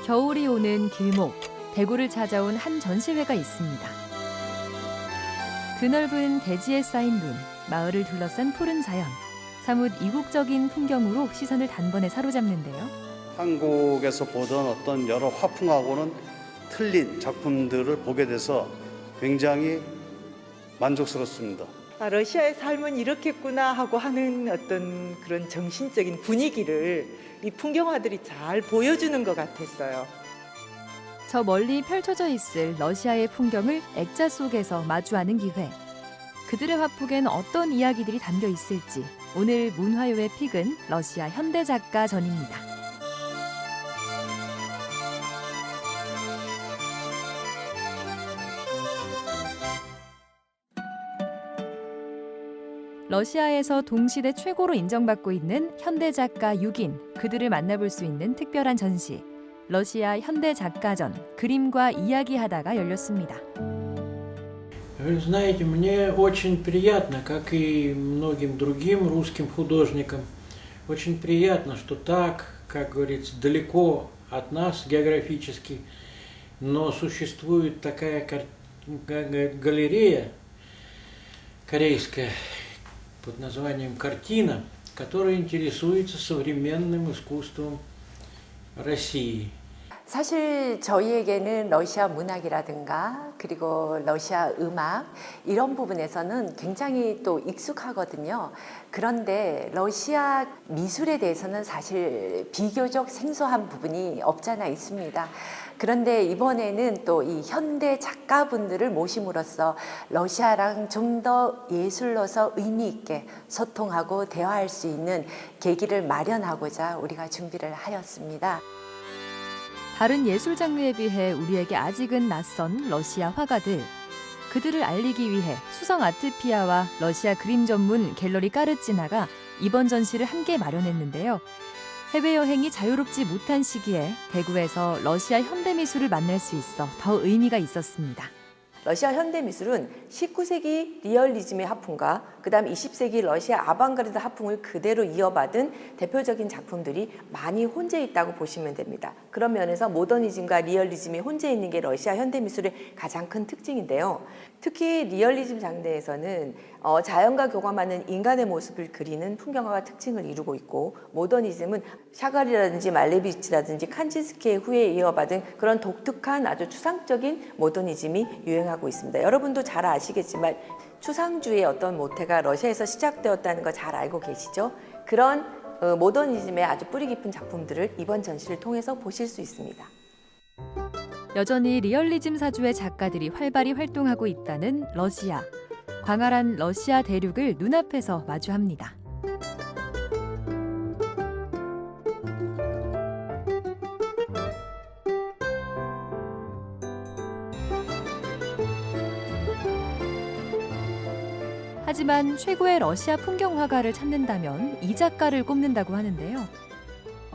겨울이 오는 길목, 대구를 찾아온 한 전시회가 있습니다. 드넓은 대지에 쌓인 눈, 마을을 둘러싼 푸른 자연, 사뭇 이국적인 풍경으로 시선을 단번에 사로잡는데요. 한국에서 보던 어떤 여러 화풍하고는 틀린 작품들을 보게 돼서 굉장히 만족스럽습니다. 아, 러시아의 삶은 이렇겠구나 하고 하는 어떤 그런 정신적인 분위기를 이 풍경화들이 잘 보여주는 것 같았어요. 저 멀리 펼쳐져 있을 러시아의 풍경을 액자 속에서 마주하는 기회. 그들의 화폭엔 어떤 이야기들이 담겨 있을지 오늘 문화요의 픽은 러시아 현대작가 전입니다. 러시아에서 동시대 최고로 인정받고 있는 현대작가 6인, 그들을 만나볼 수 있는 특별한 전시. 러시아 현대작가전, 그림과 이야기하다가 열렸습니다. Вы знаете, мне очень приятно, как и многим другим русским художникам, очень приятно, что так, как говорится, далеко от нас географически, но существует такая галерея корейская под названием «Картина», которая интересуется современным искусством России. 사실 저희에게는 러시아 문학이라든가 그리고 러시아 음악 이런 부분에서는 굉장히 또 익숙하거든요. 그런데 러시아 미술에 대해서는 사실 비교적 생소한 부분이 없잖아 있습니다. 그런데 이번에는 또 이 현대 작가분들을 모심으로써 러시아랑 좀 더 예술로서 의미 있게 소통하고 대화할 수 있는 계기를 마련하고자 우리가 준비를 하였습니다. 다른 예술 장르에 비해 우리에게 아직은 낯선 러시아 화가들. 그들을 알리기 위해 수성 아트피아와 러시아 그림 전문 갤러리 까르찌나가 이번 전시를 함께 마련했는데요. 해외여행이 자유롭지 못한 시기에 대구에서 러시아 현대미술을 만날 수 있어 더 의미가 있었습니다. 러시아 현대미술은 19세기 리얼리즘의 하풍과 그다음 20세기 러시아 아방가르드 하풍을 그대로 이어받은 대표적인 작품들이 많이 혼재 있다고 보시면 됩니다. 그런 면에서 모더니즘과 리얼리즘이 혼재 있는 게 러시아 현대미술의 가장 큰 특징인데요. 특히 리얼리즘 장르에서는 자연과 교감하는 인간의 모습을 그리는 풍경화가 특징을 이루고 있고, 모더니즘은 샤갈이라든지 말레비치라든지 칸디스키의 후에 이어받은 그런 독특한 아주 추상적인 모더니즘이 유행하고 있습니다. 여러분도 잘 아시겠지만 추상주의의 어떤 모태가 러시아에서 시작되었다는 거 잘 알고 계시죠? 그런 모더니즘의 아주 뿌리 깊은 작품들을 이번 전시를 통해서 보실 수 있습니다. 여전히 리얼리즘 사주의 작가들이 활발히 활동하고 있다는 러시아. 광활한 러시아 대륙을 눈앞에서 마주합니다. 하지만 최고의 러시아 풍경화가를 찾는다면 이 작가를 꼽는다고 하는데요.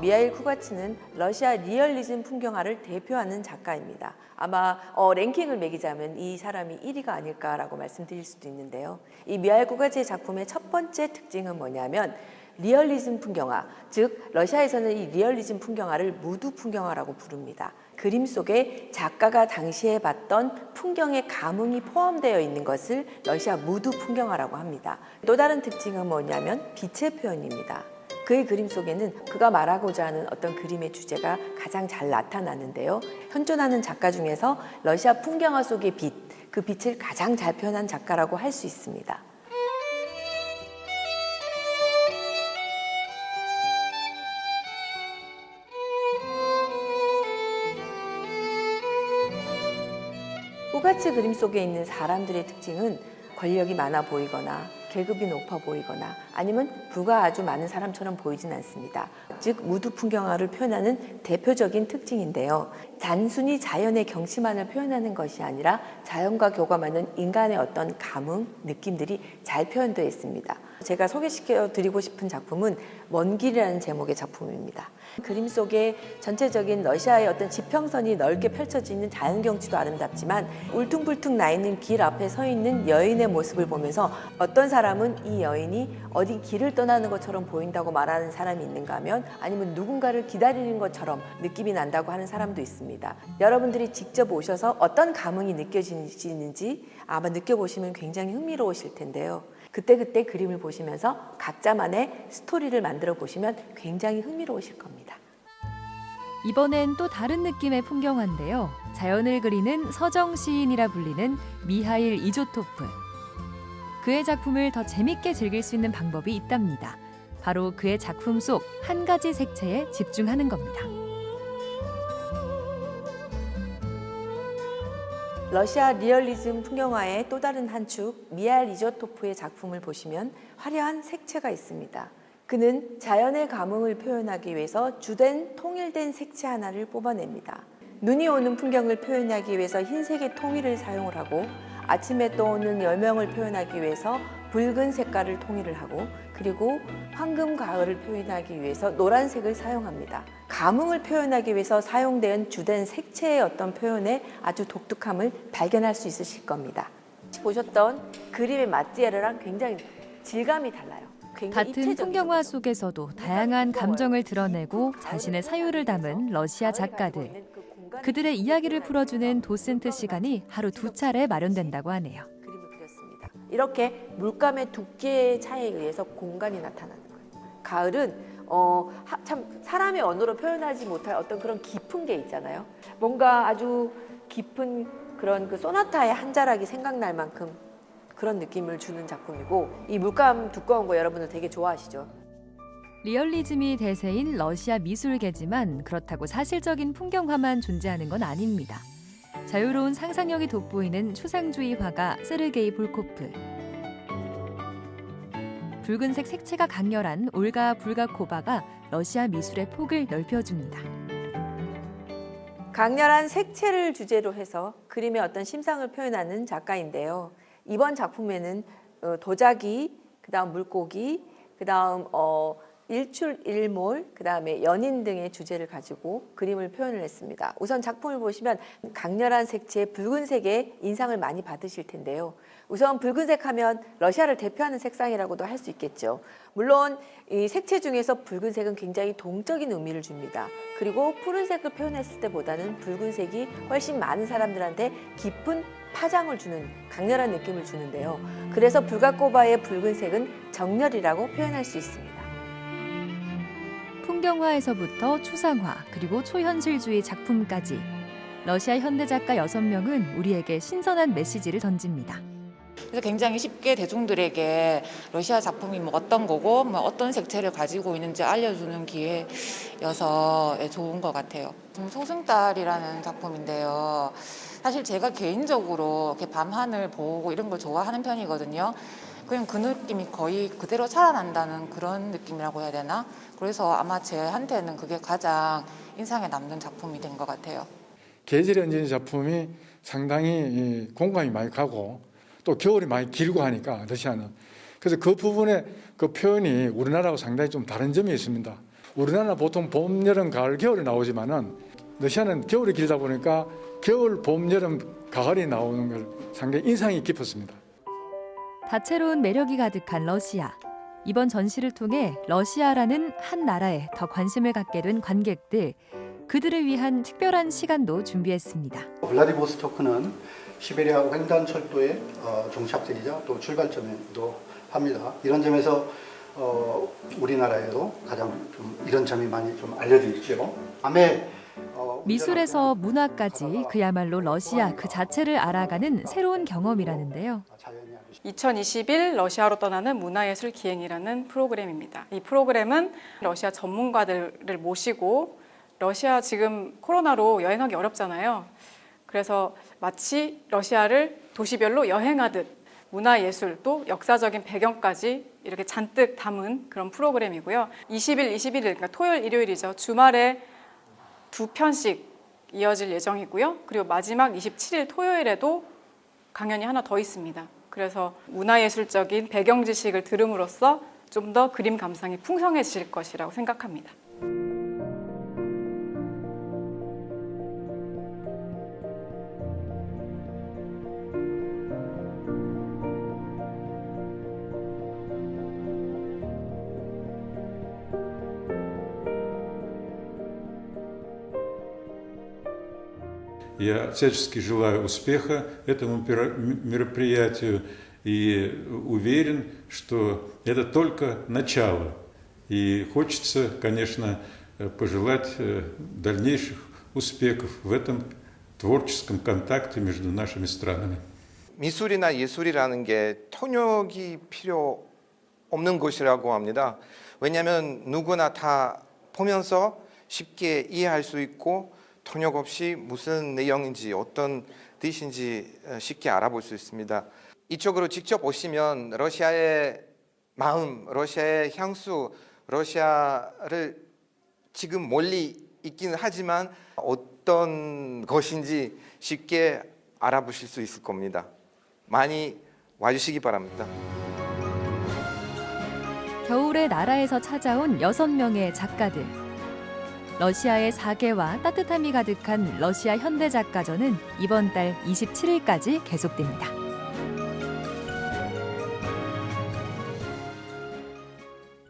미하일 쿠가츠는 러시아 리얼리즘 풍경화를 대표하는 작가입니다. 아마 랭킹을 매기자면 이 사람이 1위가 아닐까라고 말씀드릴 수도 있는데요. 이 미하일 쿠가츠의 작품의 첫 번째 특징은 뭐냐면 리얼리즘 풍경화, 즉 러시아에서는 이 리얼리즘 풍경화를 무드 풍경화라고 부릅니다. 그림 속에 작가가 당시에 봤던 풍경의 감흥이 포함되어 있는 것을 러시아 무드 풍경화라고 합니다. 또 다른 특징은 뭐냐면 빛의 표현입니다. 그의 그림 속에는 그가 말하고자 하는 어떤 그림의 주제가 가장 잘 나타나는데요. 현존하는 작가 중에서 러시아 풍경화 속의 빛, 그 빛을 가장 잘 표현한 작가라고 할 수 있습니다. 쿠가츠 그림 속에 있는 사람들의 특징은 권력이 많아 보이거나 계급이 높아 보이거나 아니면 부가 아주 많은 사람처럼 보이진 않습니다. 즉 무드 풍경화를 표현하는 대표적인 특징인데요. 단순히 자연의 경치만을 표현하는 것이 아니라 자연과 교감하는 인간의 어떤 감흥, 느낌들이 잘 표현되어 있습니다. 제가 소개시켜 드리고 싶은 작품은 먼 길이라는 제목의 작품입니다. 그림 속에 전체적인 러시아의 어떤 지평선이 넓게 펼쳐지는 자연 경치도 아름답지만 울퉁불퉁 나 있는 길 앞에 서 있는 여인의 모습을 보면서 어떤 사람은 이 여인이 어디 길을 떠나는 것처럼 보인다고 말하는 사람이 있는가 하면 아니면 누군가를 기다리는 것처럼 느낌이 난다고 하는 사람도 있습니다. 여러분들이 직접 오셔서 어떤 감흥이 느껴지는지 아마 느껴보시면 굉장히 흥미로우실 텐데요. 그때그때 그림을 보시면서 각자만의 스토리를 만들어 보시면 굉장히 흥미로우실 겁니다. 이번엔 또 다른 느낌의 풍경화인데요. 자연을 그리는 서정 시인이라 불리는 미하일 이조토프. 그의 작품을 더 재밌게 즐길 수 있는 방법이 있답니다. 바로 그의 작품 속 한 가지 색채에 집중하는 겁니다. 러시아 리얼리즘 풍경화의 또 다른 한 축 미하일 이조토프의 작품을 보시면 화려한 색채가 있습니다. 그는 자연의 감흥을 표현하기 위해서 주된 통일된 색채 하나를 뽑아냅니다. 눈이 오는 풍경을 표현하기 위해서 흰색의 통일을 사용을 하고 아침에 떠오는 열명을 표현하기 위해서 붉은 색깔을 통일을 하고 그리고 황금 가을을 표현하기 위해서 노란색을 사용합니다. 감흥을 표현하기 위해서 사용된 주된 색채의 어떤 표현의 아주 독특함을 발견할 수 있으실 겁니다. 보셨던 그림의 마티에르랑 굉장히 질감이 달라요. 굉장히 같은 입체적이죠. 풍경화 속에서도 다양한 감정을 드러내고 자신의 사유를 담은 러시아 작가들. 그들의 이야기를 풀어주는 도슨트 시간이 하루 2차례 마련된다고 하네요. 그림을 그렸습니다. 이렇게 물감의 두께의 차이에 의해서 공간이 나타나는 거예요. 가을은 참 사람의 언어로 표현하지 못할 어떤 그런 깊은 게 있잖아요. 뭔가 아주 깊은 그런 그 소나타의 한 자락이 생각날 만큼 그런 느낌을 주는 작품이고 이 물감 두꺼운 거 여러분들 되게 좋아하시죠? 리얼리즘이 대세인 러시아 미술계지만 그렇다고 사실적인 풍경화만 존재하는 건 아닙니다. 자유로운 상상력이 돋보이는 추상주의 화가 세르게이 볼코프. 붉은색 색채가 강렬한 올가 불가코바가 러시아 미술의 폭을 넓혀줍니다. 강렬한 색채를 주제로 해서 그림의 어떤 심상을 표현하는 작가인데요. 이번 작품에는 도자기, 그다음 물고기, 그다음 일출, 일몰, 그다음에 연인 등의 주제를 가지고 그림을 표현을 했습니다. 우선 작품을 보시면 강렬한 색채, 붉은색의 인상을 많이 받으실 텐데요. 우선 붉은색 하면 러시아를 대표하는 색상이라고도 할 수 있겠죠. 물론 이 색채 중에서 붉은색은 굉장히 동적인 의미를 줍니다. 그리고 푸른색을 표현했을 때보다는 붉은색이 훨씬 많은 사람들한테 깊은 파장을 주는 강렬한 느낌을 주는데요. 그래서 불가코바의 붉은색은 정열이라고 표현할 수 있습니다. 풍경화에서부터 추상화 그리고 초현실주의 작품까지 러시아 현대 작가 6명은 우리에게 신선한 메시지를 던집니다. 그래서 굉장히 쉽게 대중들에게 러시아 작품이 뭐 어떤 거고 뭐 어떤 색채를 가지고 있는지 알려주는 기회여서 좋은 것 같아요. 소승달이라는 작품인데요. 사실 제가 개인적으로 이렇게 밤하늘 보고 이런 걸 좋아하는 편이거든요. 그냥 그 느낌이 거의 그대로 살아난다는 그런 느낌이라고 해야 되나? 그래서 아마 제한테는 그게 가장 인상에 남는 작품이 된 것 같아요. 계절에 얹은 작품이 상당히 공감이 많이 가고 또 겨울이 많이 길고 하니까 러시아는 그래서 그 부분에 그 표현이 우리나라하고 상당히 좀 다른 점이 있습니다. 우리나라는 보통 봄, 여름, 가을, 겨울이 나오지만은 러시아는 겨울이 길다 보니까 겨울, 봄, 여름, 가을이 나오는 걸 상당히 인상이 깊었습니다. 다채로운 매력이 가득한 러시아. 이번 전시를 통해 러시아라는 한 나라에 더 관심을 갖게 된 관객들. 그들을 위한 특별한 시간도 준비했습니다. 블라디보스토크는 시베리아 횡단철도의 종착지이자 또 출발점이기도 합니다. 이런 점에서 우리나라에도 가장 좀 이런 점이 많이 좀 알려져 있죠. 밤에 미술에서 문화까지 그야말로 러시아 그 자체를 알아가는 새로운 경험이라는데요. 2021 러시아로 떠나는 문화예술 기행이라는 프로그램입니다. 이 프로그램은 러시아 전문가들을 모시고 러시아 지금 코로나로 여행하기 어렵잖아요. 그래서 마치 러시아를 도시별로 여행하듯 문화예술 또 역사적인 배경까지 이렇게 잔뜩 담은 그런 프로그램이고요. 20일, 21일, 그러니까 토요일, 일요일이죠. 주말에 2편씩 이어질 예정이고요. 그리고 마지막 27일 토요일에도 강연이 하나 더 있습니다. 그래서 문화예술적인 배경 지식을 들음으로써 좀 더 그림 감상이 풍성해질 것이라고 생각합니다. Я всячески желаю успеха этому мероприятию и уверен, что это только начало. И хочется, конечно, пожелать дальнейших успехов в этом творческом контакте между нашими странами. 미술이나 예술이라는 게 통역이 필요 없는 것이라고 합니다. 왜냐하면 누구나 다 보면서 쉽게 이해할 수 있고 통역 없이 무슨 내용인지 어떤 뜻인지 쉽게 알아볼 수 있습니다. 이쪽으로 직접 오시면 러시아의 마음, 러시아의 향수, 러시아를 지금 멀리 있기는 하지만 어떤 것인지 쉽게 알아보실 수 있을 겁니다. 많이 와주시기 바랍니다. 겨울의 나라에서 찾아온 6명의 작가들. 러시아의 사계와 따뜻함이 가득한 러시아 현대작가전은 이번 달 27일까지 계속됩니다.